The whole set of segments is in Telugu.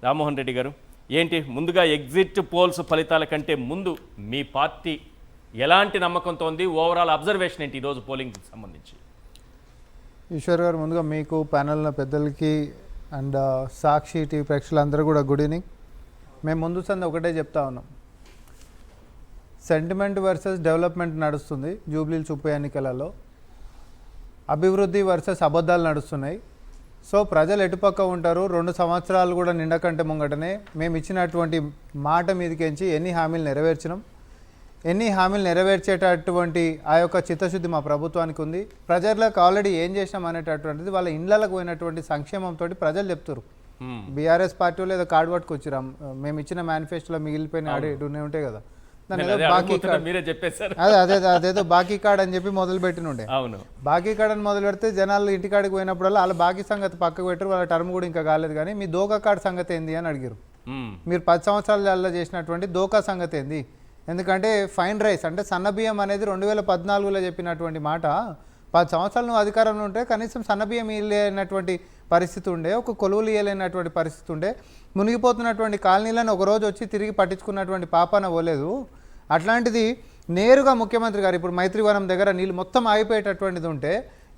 రామ్మోహన్ రెడ్డి గారు, ఏంటి ముందుగా ఎగ్జిట్ పోల్స్ ఫలితాల కంటే ముందు మీ పార్టీ ఎలాంటి నమ్మకంతో ఉంది? ఓవరాల్ అబ్జర్వేషన్ ఏంటి ఈరోజు పోలింగ్కి సంబంధించి? ఈశ్వర్ గారు, ముందుగా మీకు ప్యానెల్ పెద్దలకి అండ్ సాక్షి టీవీ ప్రేక్షకులందరూ కూడా గుడ్ ఈవినింగ్. మేము ముందు సంది ఒకటే చెప్తా ఉన్నాం, సెంటిమెంట్ వర్సెస్ డెవలప్మెంట్ నడుస్తుంది. జూబ్లీహిల్స్ ఉప ఎన్నికలలో అభివృద్ధి వర్సెస్ అబద్ధాలు నడుస్తున్నాయి. సో ప్రజలు ఎటుపక్క ఉంటారు? 2 సంవత్సరాలు కూడా నిండకంటే ముంగటనే మేము ఇచ్చినటువంటి మాట మీదకించి ఎన్ని హామీలు నెరవేర్చినాం, ఎన్ని హామీలు నెరవేర్చేటటువంటి ఆ యొక్క చిత్తశుద్ధి మా ప్రభుత్వానికి ఉంది. ప్రజలకు ఆల్రెడీ ఏం చేసినాం అనేటటువంటిది వాళ్ళ ఇండ్లకు పోయినటువంటి సంక్షేమంతో ప్రజలు చెప్తారు. బీఆర్ఎస్ పార్టీ లేదా కార్డు పట్టుకొచ్చిరాం, మేము ఇచ్చిన మేనిఫెస్టోలో మిగిలిపోయిన ఆడేటూనే ఉంటాయి కదా, అదేదో బాకీ కార్డ్ అని చెప్పి మొదలు పెట్టినుండే. అవును, బాకీ కార్డ్ అని మొదలు పెడితే జనాలు ఇంటికాడికి పోయినప్పుడల్లా వాళ్ళ బాకీ సంగతి పక్కకు పెట్టారు, వాళ్ళ టర్మ్ కూడా ఇంకా కాలేదు. కానీ మీ దోకా కార్డ్ సంగతి ఏంది అని అడిగారు. మీరు 10 సంవత్సరాలలో చేసినటువంటి దోకా సంగతి ఏంది? ఎందుకంటే ఫైన్ రైస్ అంటే సన్నబియ్యం అనేది 2014లో చెప్పినటువంటి మాట. 10 సంవత్సరాలు నువ్వు అధికారంలో ఉంటే కనీసం సన్నబియ్యం ఇవ్వలేనటువంటి పరిస్థితి ఉండే, ఒక కొలువులు ఇవ్వలేనటువంటి పరిస్థితి ఉండే, మునిగిపోతున్నటువంటి కాలనీలను ఒకరోజు వచ్చి తిరిగి పట్టించుకున్నటువంటి పాపాన పోలేదు. అట్లాంటిది నేరుగా ముఖ్యమంత్రి గారు ఇప్పుడు మైత్రివనం దగ్గర నీళ్ళు మొత్తం ఆగిపోయేటటువంటిది ఉంటే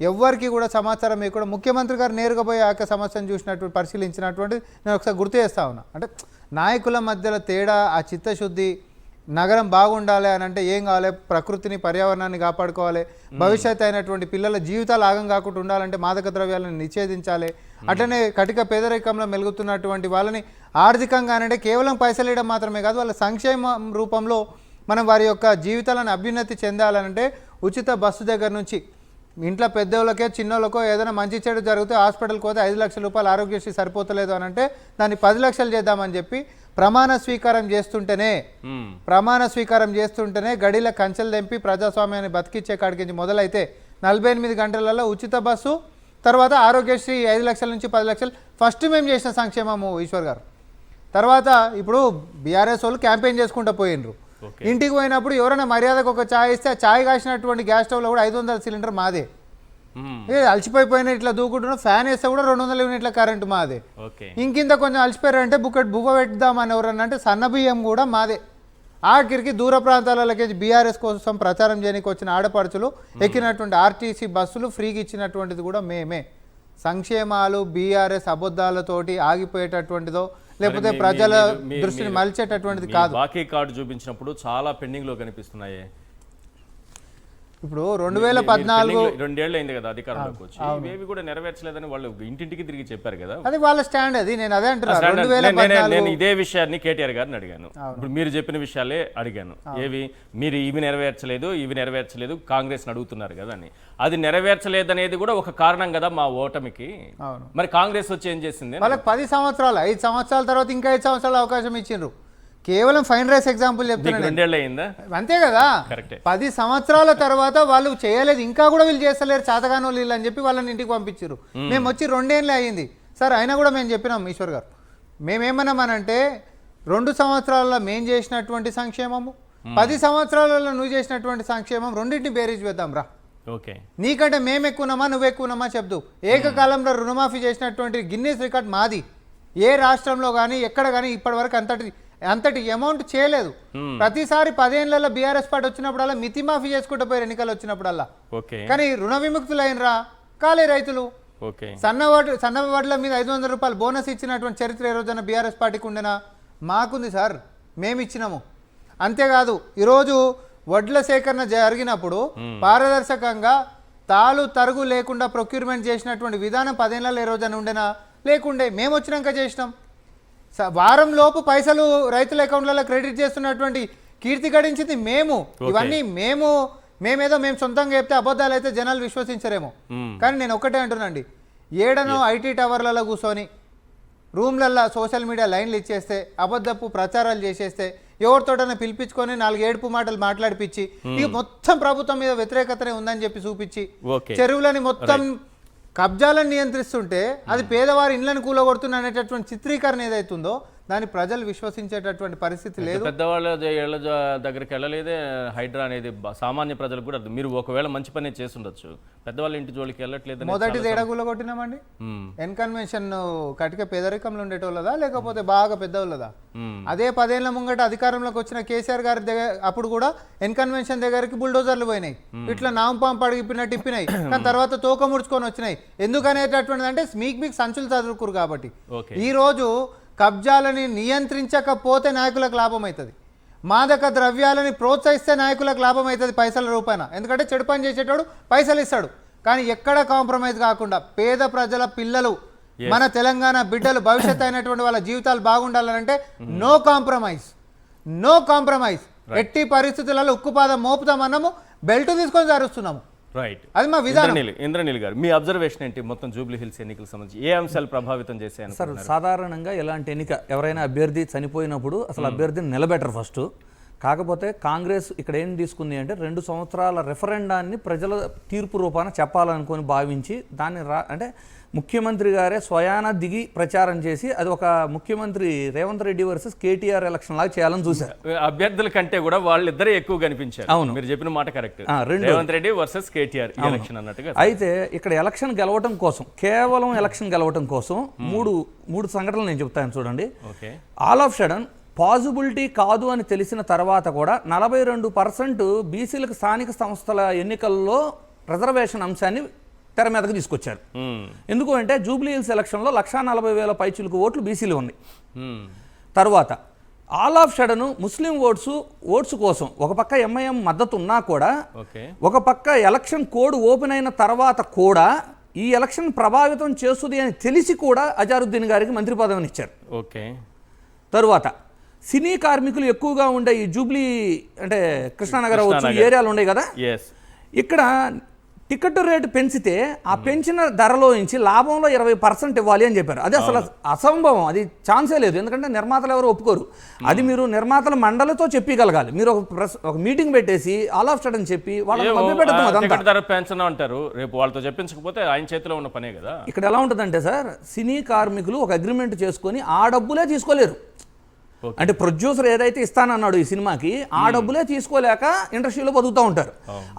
ఎవరికి కూడా సమాచారం కూడా ముఖ్యమంత్రి గారు నేరుగా పోయి ఆ సమస్యను చూసినటువంటి పరిశీలించినటువంటి నేను ఒకసారి గుర్తు చేస్తా ఉన్నా. అంటే నాయకుల మధ్యలో తేడా, ఆ చిత్తశుద్ధి, నగరం బాగుండాలి అని అంటే ఏం కావాలి? ప్రకృతిని, పర్యావరణాన్ని కాపాడుకోవాలి. భవిష్యత్తు అయినటువంటి పిల్లల జీవితాలు ఆగం కాకుండా ఉండాలంటే మాదక ద్రవ్యాలను నిషేధించాలి. అట్లనే కటిక పేదరికంలో మెలుగుతున్నటువంటి వాళ్ళని ఆర్థికంగా అంటే కేవలం పైసలు ఇవ్వడం మాత్రమే కాదు, వాళ్ళ సంక్షేమం రూపంలో మనం వారి యొక్క జీవితాలను అభ్యున్నతి చెందాలంటే ఉచిత బస్సు దగ్గర నుంచి ఇంట్లో పెద్దోళ్ళకే చిన్నోళ్ళకో ఏదైనా మంచి చెడు జరిగితే హాస్పిటల్కి పోతే 5 లక్షల రూపాయలు ఆరోగ్యశ్రీ సరిపోతలేదు అని అంటే దాన్ని 10 లక్షలు చేద్దామని చెప్పి ప్రమాణ స్వీకారం చేస్తుంటేనే గడిల కంచెలు తెంపి ప్రజాస్వామ్యాన్ని బతికిచ్చే కాడికి మొదలైతే 48 గంటలలో ఉచిత బస్సు, తర్వాత ఆరోగ్యశ్రీ 5 లక్షల నుంచి 10 లక్షలు ఫస్ట్ మేము చేసిన సంక్షేమము ఈశ్వర్ గారు. తర్వాత ఇప్పుడు బీఆర్ఎస్ వాళ్ళు క్యాంపెయిన్ చేసుకుంటూ పోయినరు. ఇంటికి పోయినప్పుడు ఎవరైనా మర్యాదకు ఒక ఛాయ్ ఇస్తే ఆ ఛాయ్ కాసినటువంటి గ్యాస్ స్టవ్లో కూడా 500 సిలిండర్ మాదే. అలసిపోయిపోయిన ఇట్లా దూకుంటున్నాం, ఫ్యాన్ వేస్తే కూడా 200 యూనిట్ల కరెంటు మాదే. ఇంకింత కొంచెం అలసిపోయారంటే బుక్కట్ బువ్వ పెట్టుదామని ఎవరన్నా అంటే సన్నబియ్యం కూడా మాదే. ఆఖరికి దూర ప్రాంతాలకి బీఆర్ఎస్ కోసం ప్రచారం చేయడానికి వచ్చిన ఆడపడుచులు ఎక్కినటువంటి ఆర్టీసీ బస్సులు ఫ్రీగా ఇచ్చినటువంటిది కూడా మేమే. సంక్షేమాలు బీఆర్ఎస్ అబద్ధాలతోటి ఆగిపోయేటటువంటిదో లేకపోతే ప్రజల దృష్టిని మలిచేటటువంటిది కాదు. బాకీ కార్డు చూపించినప్పుడు చాలా పెండింగ్ లో కనిపిస్తున్నాయి. ఇప్పుడు 2014 2 ఏళ్ళు అయింది కదా అధికారంలోకి వచ్చి, ఇవేవి కూడా నెరవేర్చలేదని వాళ్ళు ఇంటింటికి తిరిగి చెప్పారు కదా. అది వాళ్ళ స్టాండ్. అది నేను అదే అంటున్నాను. నేను ఇదే విషయాన్ని కేటీఆర్ గారిని అడిగాను. ఇప్పుడు మీరు చెప్పిన విషయాలే అడిగాను. మీరు ఇవి నెరవేర్చలేదు కాంగ్రెస్ అడుగుతున్నారు కదా అని. అది నెరవేర్చలేదనేది కూడా ఒక కారణం కదా మా ఓటమికి. మరి కాంగ్రెస్ వచ్చి ఏం చేసింది? వాళ్ళకి 10 సంవత్సరాలు 5 సంవత్సరాల తర్వాత ఇంకా 5 సంవత్సరాలు అవకాశం ఇచ్చిండ్రు. కేవలం ఫైన్ రైస్ ఎగ్జాంపుల్ చెప్తున్నాను, 2 ఏళ్ళు అయిందా? అంతే కదా. 10 సంవత్సరాల తర్వాత వాళ్ళు చేయలేదు, ఇంకా కూడా వీళ్ళు చేస్తలేరు చేతగానో వీళ్ళు అని చెప్పి వాళ్ళని ఇంటికి పంపించారు. మేము వచ్చి 2 ఏళ్ళే అయ్యింది సార్, అయినా కూడా మేము చెప్పినాం ఈశ్వర్ గారు, మేమేమన్నామనంటే 2 సంవత్సరాలలో మేము చేసినటువంటి సంక్షేమము, 10 సంవత్సరాలలో నువ్వు చేసినటువంటి సంక్షేమం రెండింటిని బేరీజ్ వేద్దాం రా. నీకంటే మేము ఎక్కువనామా నువ్వు ఎక్కువనామా చెప్దు. ఏకకాలంలో రుణమాఫీ చేసినటువంటి గిన్నీస్ రికార్డ్ మాది. ఏ రాష్ట్రంలో కానీ ఎక్కడ కానీ ఇప్పటి వరకు అంతటి అమౌంట్ చేయలేదు. ప్రతిసారి 10 ఏళ్లలో బీఆర్ఎస్ పార్టీ వచ్చినప్పుడల్లా మితి మాఫీ చేసుకుంటూ పోయారు ఎన్నికలు వచ్చినప్పుడల్లా. కానీ రుణ విముక్తులైనరా కాలే రైతులు. సన్న వడ్ల మీద 500 రూపాయలు బోనస్ ఇచ్చినటువంటి చరిత్ర ఈ రోజున బీఆర్ఎస్ పార్టీకి ఉండేనా? మాకుంది సార్, మేము ఇచ్చినాము. అంతేకాదు ఈరోజు వడ్ల సేకరణ జరిగినప్పుడు పారదర్శకంగా తాలు తరుగు లేకుండా ప్రొక్యూర్మెంట్ చేసినటువంటి విధానం 10 ఏళ్లలో ఈ రోజున ఉండేనా? లేకుండే. మేము వచ్చినాక చేసినాం. వారం లోపు పైసలు రైతుల అకౌంట్లలో క్రెడిట్ చేస్తున్నటువంటి కీర్తి గడించింది మేము. ఇవన్నీ మేమేదో మేము సొంతంగా చెప్తే అబద్ధాలు అయితే జనాలు విశ్వసించరేమో. కానీ నేను ఒకటే అంటున్నాండి, ఏడనో ఐటీ టవర్లలో కూర్చొని రూమ్లల్లో సోషల్ మీడియా లైన్లు ఇచ్చేస్తే, అబద్ధపు ప్రచారాలు చేసేస్తే, ఎవరితోటైనా పిలిపించుకొని 4 ఏడుపు మాటలు మాట్లాడిపించి ఇక మొత్తం ప్రభుత్వం మీద వ్యతిరేకతనే ఉందని చెప్పి చూపించి చెరువులని మొత్తం కబ్జాలను నియంత్రిస్తుంటే అది పేదవారి ఇళ్లను కూలగొడుతున్న అనేటటువంటి చిత్రీకరణ ఏదైతుందో దాన్ని ప్రజలు విశ్వసించేటటువంటి పరిస్థితి లేదు. పెద్దవాళ్ళ ఇళ్ళ దగ్గరికి వెళ్ళలేదే హైడ్రా అనేది సామాన్య ప్రజలకు కూడా అర్థం. మీరు ఒకవేళ మంచి పని చేసి ఉండొచ్చు, పెద్దవాళ్ళ ఇంటి జోలికి వెళ్ళట్లేదు. మొదటి తేడాగుల కొట్టినామండి. ఎన్కన్వెన్షన్ కటిక పేదరికంలో ఉండేటోళ్ళదా లేకపోతే బాగా పెద్దవాళ్ళదా? అదే 10 ఏళ్ల ముంగట అధికారంలోకి వచ్చిన కేసీఆర్ గారి దగ్గర అప్పుడు కూడా ఎన్కన్వెన్షన్ దగ్గరికి బుల్డోజర్లు పోయినాయి, ఇట్లా నాంపాం పడిగిపినట్టు ఇప్పినాయి, కానీ తర్వాత తోక ముడుచుకొని వచ్చినాయి. ఎందుకనేటటువంటిది అంటే మీకు సంచులు చదువుకురు కాబట్టి. ఈ రోజు కబ్జాలని నియంత్రించకపోతే నాయకులకు లాభం అవుతుంది, మాదక ద్రవ్యాలని ప్రోత్సహిస్తే నాయకులకు లాభం అవుతుంది పైసల రూపాయన. ఎందుకంటే చెడు పని చేసేటోడు పైసలు ఇస్తాడు, కానీ ఎక్కడ కాంప్రమైజ్ కాకుండా పేద ప్రజల పిల్లలు మన తెలంగాణ బిడ్డలు భవిష్యత్తు అయినటువంటి వాళ్ళ జీవితాలు బాగుండాలంటే నో కాంప్రమైజ్, నో కాంప్రమైజ్. ఎట్టి పరిస్థితులలో ఉక్కుపాదం మోపుతామన్నాము, బెల్ట్ తీసుకొని జరుస్తున్నాము. రైట్, అది మా విధానం. ఇంద్రనీల్ గారు, మీ అబ్జర్వేషన్ ఏంటి మొత్తం జూబ్లీ హిల్స్ ఎన్నికలకు సంబంధించి ఏ అంశాలు ప్రభావితం చేశాయని? సార్, సాధారణంగా ఎలాంటి ఎన్నిక ఎవరైనా అభ్యర్థి చనిపోయినప్పుడు అసలు అభ్యర్థిని నిలబెట్టరు ఫస్ట్. కాకపోతే కాంగ్రెస్ ఇక్కడ ఏం తీసుకుంది అంటే 2 సంవత్సరాల రెఫరెండాన్ని ప్రజల తీర్పు రూపాన చెప్పాలనుకొని భావించి దాన్ని అంటే ముఖ్యమంత్రి గారే స్వయాన దిగి ప్రచారం చేసి అది ఒక ముఖ్యమంత్రి రేవంత్ రెడ్డి వర్సెస్ కేటీఆర్ ఎలక్షన్ లాగా చేయాలని చూశారు. అభ్యర్థుల కంటే కూడా వాళ్ళిద్దరే ఎక్కువ కనిపించారు. అవును, మీరు చెప్పిన మాట correct. Revanth Reddy versus KTR election అన్నట్టుగా. అయితే ఇక్కడ ఎలక్షన్ గెలవటం కోసం, కేవలం ఎలక్షన్ గెలవటం కోసం మూడు సంఘటనలు నేను చెప్తాను చూడండి. ఆల్ ఆఫ్ సడన్ పాజిబిలిటీ కాదు అని తెలిసిన తర్వాత కూడా 42% బీసీలకు స్థానిక సంస్థల ఎన్నికల్లో రిజర్వేషన్ అంశాన్ని తెర మీదకి తీసుకొచ్చారు. ఎందుకు అంటే జూబ్లీ హిల్స్ ఎలక్షన్లో 140,000 పైచిలకు ఓట్లు బీసీలు ఉన్నాయి. తర్వాత all of sudden Muslim oats కోసం ఒక పక్క ఎంఐఎం మద్దతు ఉన్నా కూడా, ఒక పక్క ఎలక్షన్ కోడ్ ఓపెన్ అయిన తర్వాత కూడా ఈ ఎలక్షన్ ప్రభావితం చేస్తుంది అని తెలిసి కూడా అజారుద్దీన్ గారికి మంత్రి పదవిని ఇచ్చారు. తరువాత సినీ కార్మికులు ఎక్కువగా ఉండే ఈ జూబ్లీ అంటే కృష్ణానగర్ ఏరియాలు ఉన్నాయి కదా, ఇక్కడ టికెట్ రేటు పెంచితే ఆ పెంచిన ధరలో నుంచి లాభంలో 20% ఇవ్వాలి అని చెప్పారు. అది అసలు అసంభవం, అది ఛాన్సే లేదు. ఎందుకంటే నిర్మాతలు ఎవరు ఒప్పుకోరు. అది మీరు నిర్మాతల మండలితో చెప్పగలగాలి. మీరు ఒక మీటింగ్ పెట్టేసి ఆల్ ఆఫ్ సడన్ చెప్పి వాళ్ళని అంటారు, రేపు వాళ్ళతో చెప్పించకపోతే ఆయన చేతిలో ఉన్న పనే కదా. ఇక్కడ ఎలా ఉంటుందంటే సార్, సినీ కార్మికులు ఒక అగ్రిమెంట్ చేసుకొని ఆ డబ్బులే తీసుకోలేరు. అంటే ప్రొడ్యూసర్ ఏదైతే ఇస్తానన్నాడు ఈ సినిమాకి ఆ డబ్బులే తీసుకోలేక ఇండస్ట్రీలో బతుకుతూ ఉంటారు.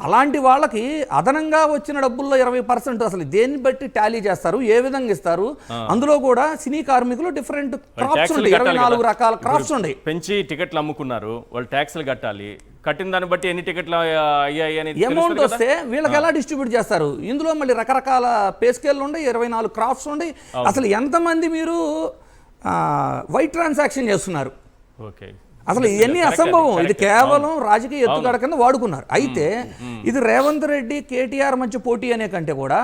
అలాంటి వాళ్ళకి అదనంగా వచ్చిన డబ్బుల్లో 20% అసలు దేన్ని బట్టి టాలీ చేస్తారు, ఏ విధంగా ఇస్తారు? అందులో కూడా సినీ కార్మికులు డిఫరెంట్ క్రాప్స్ ఉన్నాయి, 24 రకాల క్రాప్స్ ఉన్నాయి. పెంచి టికెట్లు అమ్ముకున్నారు, వాళ్ళు ట్యాక్స్లు కట్టాలి, కట్టిన దాన్ని బట్టి ఎన్ని టికెట్లు అయ్యాయి అమౌంట్ వస్తే వీళ్ళకి ఎలా డిస్ట్రిబ్యూట్ చేస్తారు? ఇందులో మళ్ళీ రకరకాల పే స్కేల్ ఉండే 24 క్రాప్స్ ఉండే. అసలు ఎంతమంది మీరు వైట్ ట్రాన్సాక్షన్ చేస్తున్నారు? అసలు ఇవన్నీ అసంభవం. ఇది కేవలం రాజకీయ ఎత్తుగడ కింద వాడుకున్నారు. అయితే ఇది రేవంత్ రెడ్డి కేటీఆర్ మధ్య పోటీ అనే కంటే కూడా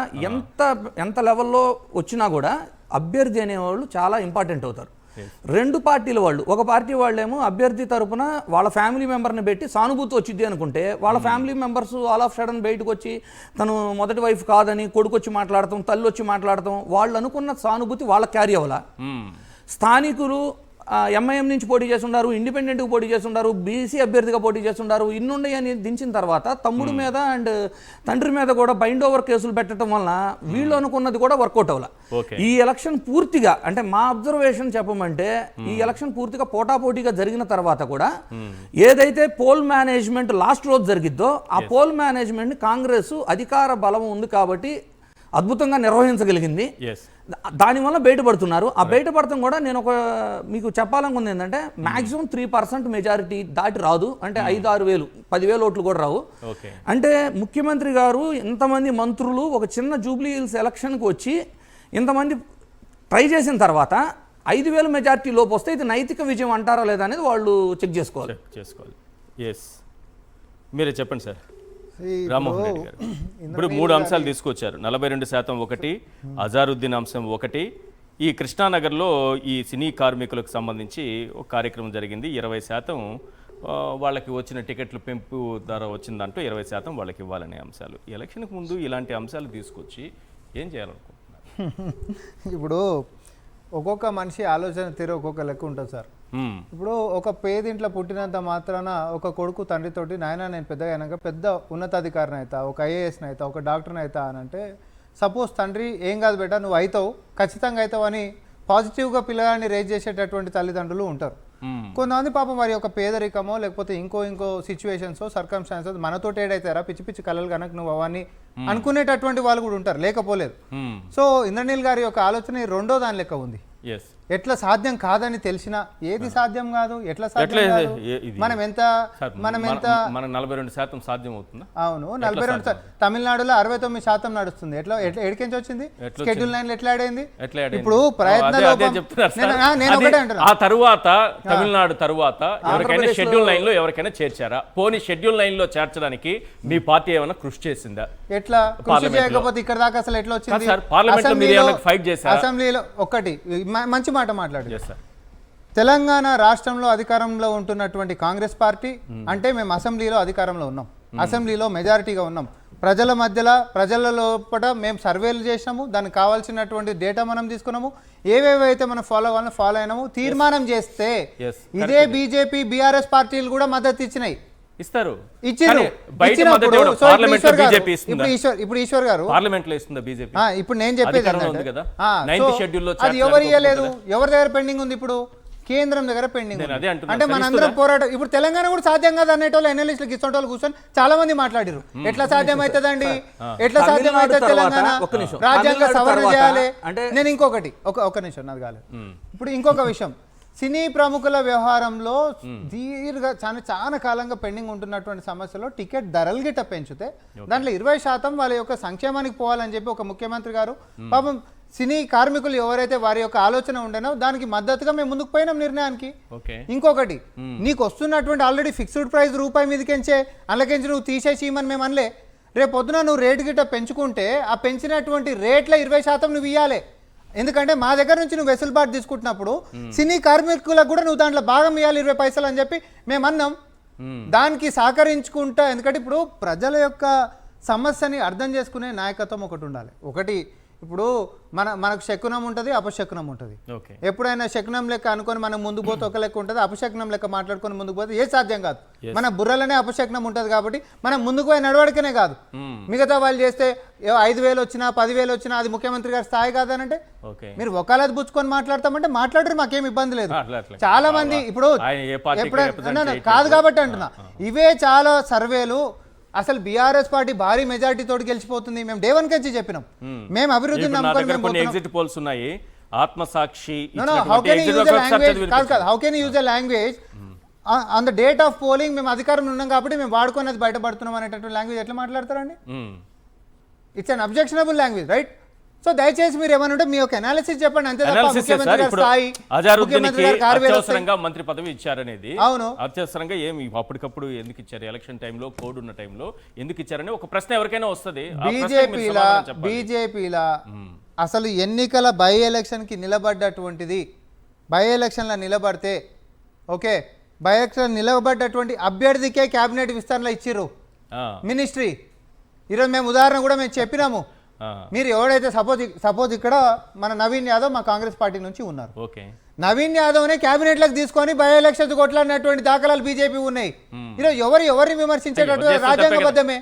ఎంత లెవెల్లో వచ్చినా కూడా అభ్యర్థి అనేవాళ్ళు చాలా ఇంపార్టెంట్ అవుతారు. 2 పార్టీల వాళ్ళు, ఒక పార్టీ వాళ్ళేమో అభ్యర్థి తరపున వాళ్ళ ఫ్యామిలీ మెంబర్ని పెట్టి సానుభూతి వచ్చింది అనుకుంటే, వాళ్ళ family members all of sudden బయటకు వచ్చి తను మొదటి వైఫ్ కాదని కొడుకు వచ్చి మాట్లాడతాం, తల్లి వచ్చి మాట్లాడతాం, వాళ్ళు అనుకున్న సానుభూతి వాళ్ళ క్యారీ అవ్వాల. స్థానికులు ఎంఐఎం నుంచి పోటీ చేస్తున్నారు, ఇండిపెండెంట్గా పోటీ చేస్తున్నారు, బీసీ అభ్యర్థిగా పోటీ చేస్తున్నారు, ఇన్నుండే అని దించిన తర్వాత తమ్ముడు మీద అండ్ తండ్రి మీద కూడా బైండ్ ఓవర్ కేసులు పెట్టడం వలన వీళ్ళు అనుకున్నది కూడా వర్కౌట్ అవ్వాల. ఈ ఎలక్షన్ పూర్తిగా అంటే మా అబ్జర్వేషన్ చెప్పమంటే ఈ ఎలక్షన్ పూర్తిగా పోటాపోటీగా జరిగిన తర్వాత కూడా ఏదైతే పోల్ మేనేజ్మెంట్ లాస్ట్ రోజు జరిగిద్దో ఆ పోల్ మేనేజ్మెంట్ కాంగ్రెస్ అధికార బలం ఉంది కాబట్టి అద్భుతంగా నిర్వహించగలిగింది. దానివల్ల బయటపడుతున్నారు. ఆ బయటపడటం కూడా నేను మీకు చెప్పాలనుకుంది ఏంటంటే మాక్సిమం 3% మెజారిటీ దాటి రాదు. అంటే 5-6 వేలు 10,000 ఓట్లు కూడా రావు. అంటే ముఖ్యమంత్రి గారు ఇంతమంది మంత్రులు ఒక చిన్న జూబ్లీ హిల్స్ ఎలక్షన్కి వచ్చి ఇంతమంది ట్రై చేసిన తర్వాత 5,000 మెజారిటీ లోపు వస్తే ఇది నైతిక విజయం అంటారా లేదా అనేది వాళ్ళు చెక్ చేసుకోవాలి. మీరే చెప్పండి సార్. రామ్మోహన్ రెడ్డి గారు ఇప్పుడు 3 అంశాలు తీసుకొచ్చారు. 42% ఒకటి, అజారుద్దీన్ అంశం ఒకటి, ఈ కృష్ణానగర్లో ఈ సినీ కార్మికులకు సంబంధించి ఒక కార్యక్రమం జరిగింది. 20% వాళ్ళకి వచ్చిన టికెట్లు పెంపు ధర వచ్చిందంటూ 20% వాళ్ళకి ఇవ్వాలనే అంశాలు. ఎలక్షన్కి ముందు ఇలాంటి అంశాలు తీసుకొచ్చి ఏం చేయాలనుకుంటున్నారు? ఇప్పుడు ఒక్కొక్క మనిషి ఆలోచన తీరు ఒక్కొక్క లెక్క ఉంటుంది సార్. ఇప్పుడు ఒక పేదింట్లో పుట్టినంత మాత్రాన ఒక కొడుకు తండ్రితోటి నాయన నేను పెద్దగా అయినాక పెద్ద ఉన్నతాధికారిని అవుతా, ఒక ఐఏఎస్ని అవుతా, ఒక డాక్టర్ని అవుతా అని అంటే, సపోజ్ తండ్రి ఏం కాదు బేటా నువ్వు అవుతావు, ఖచ్చితంగా అవుతావు అని పాజిటివ్గా పిల్లగాడిని రేజ్ చేసేటటువంటి తల్లిదండ్రులు ఉంటారు. కొంతమంది పాపం వారి యొక్క పేదరికమో లేకపోతే ఇంకో సిచ్యువేషన్స్ సర్కమ్స్టాన్సెస్ మనతో ఏడైతారా పిచ్చి పిచ్చి కళలు కనుక నువ్వు అవన్నీ అనుకునేటటువంటి వాళ్ళు కూడా ఉంటారు, లేకపోలేదు. సో ఇంద్రనీల్ గారి యొక్క ఆలోచన ఈ రెండో దాని లెక్క ఉంది. ఎట్లా సాధ్యం కాదని తెలిసినా ఏది సాధ్యం కాదు, ఎట్లా సాధ్యం కాదు, మనం ఎంత మన 42% సాధ్యం అవుతుందా? అవును, 42. తమిళనాడులో 69% నడుస్తుంది. ఎట్లా ఎడికించి వచ్చింది? షెడ్యూల్ 9 ఎట్లా ఆడైంది? ఇప్పుడు ఆ తరువాత తమిళనాడు తరువాత ఎవరికైనా షెడ్యూల్ 9 లో ఎవరికైనా చేర్చారా? పోనీ షెడ్యూల్ 9 లో చేర్చడానికి మీ పార్టీ ఏమైనా కృషి చేసిందా? ఎట్లా కృషి చేయకపోతే ఇక్కడ దాకా అసలు ఎట్లా వచ్చింది? అసెంబ్లీలో ఒకటి మంచి మాట మాట్లాడు. తెలంగాణ రాష్ట్రంలో అధికారంలో ఉంటున్నటువంటి కాంగ్రెస్ పార్టీ అంటే మేము అసెంబ్లీలో అధికారంలో ఉన్నాం, అసెంబ్లీలో మెజారిటీగా ఉన్నాం, ప్రజల మధ్యలో ప్రజల లోపల మేము సర్వేలు చేసినాము, దానికి కావాల్సినటువంటి డేటా మనం తీసుకున్నాము, ఏవేవైతే మనం ఫాలో అవ్వాలని ఫాలో అయినాము, తీర్మానం చేస్తే ఇదే బీజేపీ బీఆర్ఎస్ పార్టీలు కూడా మద్దతు ఇచ్చినాయి, ఇస్తారు. ఇప్పుడు ఈశ్వర్ గారు పార్లమెంట్ లో ఇస్తుందా బీజేపీ? ఇప్పుడు నేను చెప్పేది అది ఎవరు ఇవ్వలేదు, ఎవరి దగ్గర పెండింగ్ ఉంది? ఇప్పుడు కేంద్రం దగ్గర పెండింగ్ ఉంది. అంటే మనందరం పోరాటం ఇప్పుడు తెలంగాణ కూడా సాధ్యం కాదు అనేటోళ్ళు ఎన్ఎల్ఎస్లకు ఇచ్చేటోళ్ళు కూర్చొని చాలా మంది మాట్లాడారు. ఎట్లా సాధ్యం అవుతుందండి, ఎట్లా సాధ్యం అవుతుంది? తెలంగాణ రాజ్యాంగ సవరణ చేయాలి. నేను ఇంకొకటి ఒక నిమిషం నాది కాలేదు. ఇప్పుడు ఇంకొక విషయం, సినీ ప్రముఖుల వ్యవహారంలో చాలా కాలంగా పెండింగ్ ఉంటున్నటువంటి సమస్యలో టికెట్ ధరలు గిట్ట పెంచితే దాంట్లో 20% వాళ్ళ యొక్క సంక్షేమానికి పోవాలని చెప్పి ఒక ముఖ్యమంత్రి గారు పాపం సినీ కార్మికులు ఎవరైతే వారి యొక్క ఆలోచన ఉండేనో దానికి మద్దతుగా మేము ముందుకు పోయినాం నిర్ణయానికి. ఇంకొకటి, నీకు వస్తున్నటువంటి ఆల్రెడీ ఫిక్స్డ్ ప్రైస్ రూపాయి మీదకించే అందులోకించి నువ్వు తీసేసి ఇవ్వమని మేము అనలే. రేపు పొద్దున నువ్వు రేటు గిట్ట పెంచుకుంటే ఆ పెంచినటువంటి రేట్ల 20% నువ్వు ఇవ్వాలి. ఎందుకంటే మా దగ్గర నుంచి నువ్వు వెసులుబాటు తీసుకుంటున్నప్పుడు సినీ కార్మికులకు కూడా నువ్వు దాంట్లో భాగం ఇవ్వాలి 20 పైసలు అని చెప్పి మేము అన్నాం. దానికి సహకరించుకుంటా, ఎందుకంటే ఇప్పుడు ప్రజల యొక్క సమస్యని అర్థం చేసుకునే నాయకత్వం ఒకటి ఉండాలి. ఒకటి ఇప్పుడు మనకు శకునం ఉంటుంది, అపశకునం ఉంటుంది. ఎప్పుడైనా శకునం లెక్క అనుకొని మనం ముందుకు పోతే ఒక లెక్క ఉంటుంది, అపశకునం లెక్క మాట్లాడుకొని ముందుకు పోతే ఏ సాధ్యం కాదు. మన బుర్రలోనే అపశకునం ఉంటుంది కాబట్టి మనం ముందుకు పోయి నడవడికనే కాదు. మిగతా వాళ్ళు చేస్తే 5,000 వచ్చినా 10,000 వచ్చినా అది ముఖ్యమంత్రి గారి స్థాయి కాదనంటే మీరు ఒకళ్ళది పుచ్చుకొని మాట్లాడతామంటే మాట్లాడరు, మాకేం ఇబ్బంది లేదు. చాలా మంది ఇప్పుడు కాదు కాబట్టి అంటున్నా, ఇవే చాలా సర్వేలు అసలు బీఆర్ఎస్ పార్టీ భారీ మెజారిటీ తోటి గెలిచిపోతుంది. మేము డే 1 నుంచి చెప్పినాం, మేము అభివృద్ధి ఎగ్జిట్ పోల్స్ ఉన్నాయి. ఆత్మసాక్షి how can you use a language on the date of polling మేము అధికారంలో ఉన్నాం కాబట్టి మేము వాడుకునేది బయటపడుతున్నాం అనేటటువంటి లాంగ్వేజ్ ఎట్లా మాట్లాడతారండి? It's an objectionable language, right? So దయచేసి మీరు ఏమన్నా ఉంటే మీ యొక్క అనాలిసిస్ చెప్పండి. అంతే అత్యవసరంగా మంత్రి పదవి ఇచ్చారనేది, అవును, అత్యవసరంగా ఏమి అప్పటికప్పుడు ఎందుకు ఇచ్చారు? ఎలక్షన్ టైంలో కోడ్ ఉన్న టైంలో ఎందుకు ఇచ్చారని ఒక ప్రశ్న ఎవరికైనా వస్తుంది. బీజేపీలా అసలు ఎన్నికల బై ఎలక్షన్ కి నిలబడ్డటువంటిది, బై ఎలక్షన్లో నిలబడితే ఓకే, బై ఎలక్షన్ నిలబడ్డటువంటి అభ్యర్థికే క్యాబినెట్ విస్తరణ ఇచ్చిర్రు మినిస్ట్రీ. ఈరోజు మేము ఉదాహరణ కూడా మేము చెప్పినాము. మీరు ఎవరైతే సపోజ్ ఇక్కడ మన నవీన్ యాదవ్ మా కాంగ్రెస్ పార్టీ నుంచి ఉన్నారు, నవీన్ యాదవ్నే క్యాబినెట్ లకు తీసుకొని బై ఎలక్షన్స్ కొట్లాడినటువంటి దాఖలాలు బీజేపీ ఉన్నాయి. ఈరోజు ఎవరిని విమర్శించేటటువంటి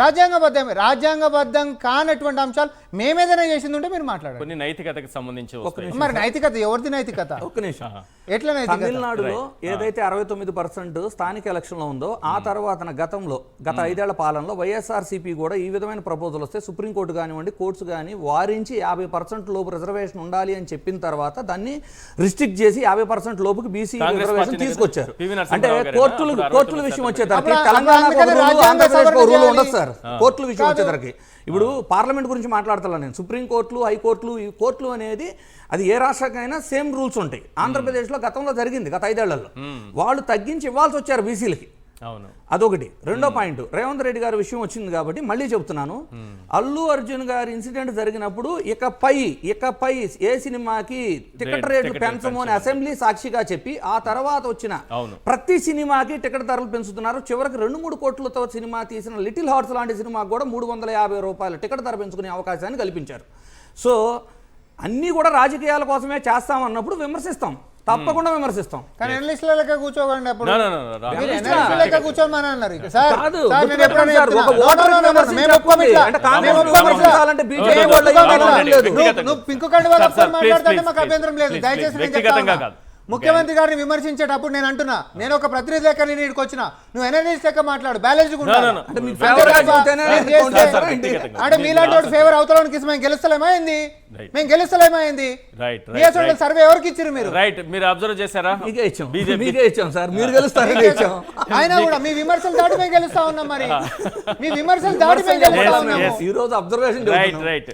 రాజ్యాంగబద్ధం కానటువంటి అంశాలు మేమేదైనా చేసింది ఉంటే మీరు మాట్లాడారు. నైతికతకు సంబంధించి మరి నైతికత ఎవరిది? నైతికత ఎట్లా? తమిళనాడులో ఏదైతే 69% స్థానిక ఎలక్షన్ లో ఉందో ఆ తర్వాత గతంలో గత 5 ఏళ్ల పాలనలో వైఎస్ఆర్సీపీ కూడా ఈ విధమైన ప్రపోజల్ వస్తే సుప్రీంకోర్టు కానివ్వండి, కోర్ట్స్ కానీ వారించి 50% లోపు రిజర్వేషన్ ఉండాలి అని చెప్పిన తర్వాత దాన్ని రిస్ట్రిక్ట్ చేసి 50% లోపుకి బీసీ రిజర్వేషన్ తీసుకొచ్చారు. అంటే కోర్టుల విషయం వచ్చేసరికి తెలంగాణ రూల్ ఉండదు సార్. కోర్టుల విషయం వచ్చేసరికి ఇప్పుడు పార్లమెంట్ గురించి మాట్లాడుతున్నాను నేను. సుప్రీంకోర్టులు, హైకోర్టులు, ఈ కోర్టులు అనేది అది ఏ రాష్ట్రానికైనా సేమ్ రూల్స్ ఉంటాయి. ఆంధ్రప్రదేశ్లో గతంలో జరిగింది గత 5 ఏళ్లలో, వాళ్ళు తగ్గించి ఇవ్వాల్సి వచ్చారు బీసీలకి. అదొకటి. రెండో పాయింట్, రేవంత్ రెడ్డి గారి విషయం వచ్చింది కాబట్టి మళ్ళీ చెప్తున్నాను, అల్లు అర్జున్ గారి ఇన్సిడెంట్ జరిగినప్పుడు ఇకపై ఏ సినిమాకి టికెట్ రేట్లు పెంచము అని అసెంబ్లీ సాక్షిగా చెప్పి ఆ తర్వాత వచ్చిన ప్రతి సినిమాకి టికెట్ ధరలు పెంచుతున్నారు. చివరికి 2-3 కోట్లతో సినిమా తీసిన లిటిల్ హార్ట్స్ లాంటి సినిమాకి కూడా 350 రూపాయల టికెట్ ధర పెంచుకునే అవకాశాన్ని కల్పించారు. సో అన్నీ కూడా రాజకీయాల కోసమే చేస్తామన్నప్పుడు విమర్శిస్తాం. తప్పకుండా విమర్శిస్తాం. కానీ అనలిస్టుల లెక్క కూర్చోకండి అప్పుడు. No, no, no, no, మీరు wrong. అనలిస్టుల లెక్క కూర్చోమని అన్నారు ఇక. సార్ కాదు, సార్ నేను గుర్తుపెట్టుకోండి ఎప్పుడైనా సార్, ఒక చెప్తున్నా. Voter No, no, no, no, విమర్శించకపోతే మేము ఒప్పుకోమిట్లా. అంటే మేము కాంగ్రెస్ ఒప్పుకోమిట్లా. విమర్శించాలంటే మేము బీజేపీ వాళ్ళు ఒప్పుకోమిట్లా. ఏమన్నా లేదు. నువ్వు పింక్ కార్డు వాళ్ళ Sir, please, మాట్లాడుతుంటే please, మాకు అభ్యంతరం లేదు. please, దయచేసి నేను వ్యక్తిగతంగా చెప్తా కాదు. ఉన్నా. ముఖ్యమంత్రి గారిని విమర్శించేటప్పుడు నేను అంటున్నా, నేను ఒక ప్రతినిధి లెక్క నేను ఇక్కడికి వచ్చిన, నువ్వు ఎనలిస్ట్ లెక్క మాట్లాడు, బ్యాలెన్స్ No, no, no. అంటే మీ అంతే ఫేవర్ తప్ప అయిపోతేనే నేను కౌంట్ చేస్తే- చేస్తారా ఏంటి? అంటే మీలాంటి ఫేవర్ అవుతానికి మేము గెలుస్తలేమా ఏంది? Right. మేము గెలుస్తలేమా ఏంది? రైట్ BSO సర్వే ఎవరికి ఇచ్చారు మీరు? రైట్ మీరు అబ్జర్వ్ చేశారా? మీకే ఇచ్చాం, బీజేపీ మీకే ఇచ్చాం సార్, మీరు గెలుస్తారని ఇచ్చాం. అయినా కూడా మీ విమర్శలు దాటి మేము గెలుస్తా ఉన్నాం. మరి మీ విమర్శలు దాటి మేము గెలుస్తా Yes, ఉన్నాము. yes. ఈ రోజు అబ్జర్వేషన్ రైట్ రైట్